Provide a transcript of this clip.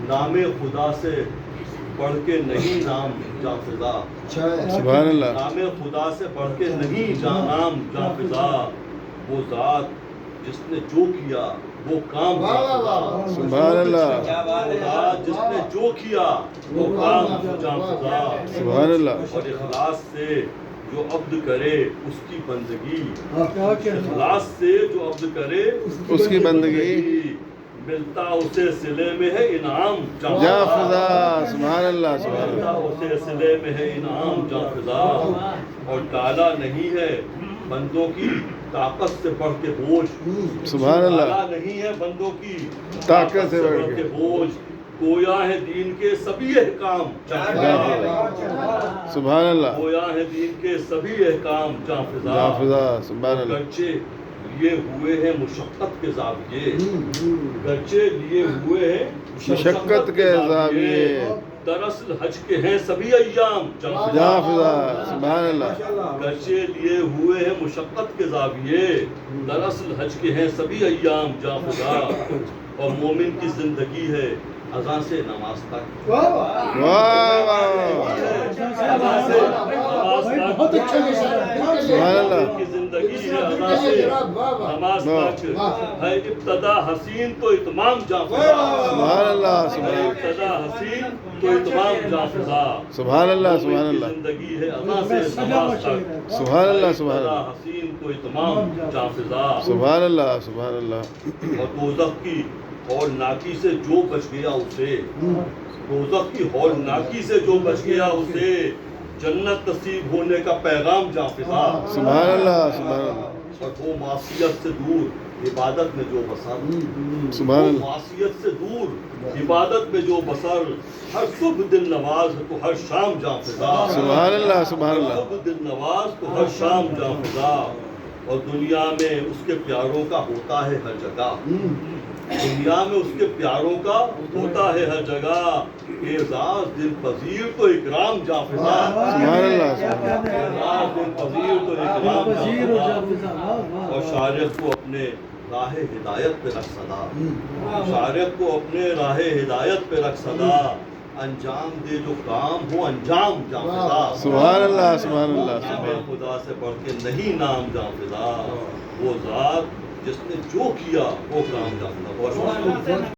نام خدا سے بڑھ کے نہیں نام جاں فضا، سبحان اللہ، نام خدا سے بڑھ کے نہیں نام جاں فضا، وہ ذات جس نے جو کیا وہ کام جاں فضا، سبحان اللہ، وہ ذات جس نے جو کیا وہ کام جاں فضا، سبحان اللہ، اور اخلاص سے جو عبد کرے اس کی بندگی، اخلاص سے جو عبد کرے اس کی بندگی ملتا اسے صلے میں ہے انعام جاں جاں فضا، فضا، سبحان اللہ، سبحان ملتا اللہ، اسے صلے میں ہے انعام جاں فضا، اور ڈالا نہیں ہے بندوں کی طاقت سے بڑھ کے بوجھ، سبحان اللہ، ڈالا نہیں ہے بندوں کی طاقت سے بڑھ کے بوجھ، گویا ہے دین کے سبھی احکام جاں جاں فضا، فضا، سبحان اللہ، گویا ہے دین کے سبھی احکام جاں فضا، جاں فضا، سبحان اللہ، گرچہ لیے ہوئے ہیں مشقت کے زاویے، گرچہ لیے ہوئے ہیں مشقت کے زاویے، دراصل حج کے ہیں سبھی ایام جاں جاں فضا، فضا، سبحان اللہ، گرچہ لیے ہوئے ہیں مشقت کے زاویے، دراصل حج کے ہیں سبھی ایام جاں فضا، اور مومن کی زندگی ہے اذان سے نماز تک، واہ واہ، سبحان اللہ، کی زندگی ہے اذان سے نماز تک، ہے ابتدا حسین تو اتمام جاں فضا، سبحان اللہ، ہے سبحان اللہ، ابتدا حسین تو اتمام جاں فضا، سبحان اللہ، سبحان مومن کی اللہ، زندگی ہے اذان سے نماز تک، سبحان اللہ، سبحان ابتدا اللہ، حسین تو اتمام جاں فضا، سبحان اللہ، سبحان اللہ، اور دوزخ کی ہولناکی سے جو بچ گیا اسے، دوزخ کی ہولناکی سے جو بچ گیا اسے، جنت نصیب ہونے کا پیغام جاں فضا، سبحان اللہ، سبحان اللہ، اور وہ معصیت سے دور عبادت میں جو بسر، سبحان وہ اللہ، معصیت سے دور عبادت میں جو بسر، ہر صبح دل نواز ہے تو ہر شام جاں فضا، سبحان اللہ، سبحان ہر اللہ، صبح دل نواز تو ہر شام جاں فضا، اور دنیا میں اس کے پیاروں کا ہوتا ہے ہر جگہ، دنیا میں اس کے پیاروں کا ہوتا ہے ہر جگہ، اعزاز دل پذیر تو اکرام جاں فضا، سبحان اللہ، اعزاز دل پذیر تو اکرام جاں فضا، اور شارق کو اپنے راہ ہدایت پہ رکھ صدا، شارق کو اپنے راہ ہدایت پہ رکھ صدا، انجام دے جو کام ہو انجام جاں فضا، سبحان اللہ، سبحان اللہ، نام خدا سے بڑھ کے نہیں نام جاں فضا، وہ ذات جس نے جو کیا وہ کام جاں فضا۔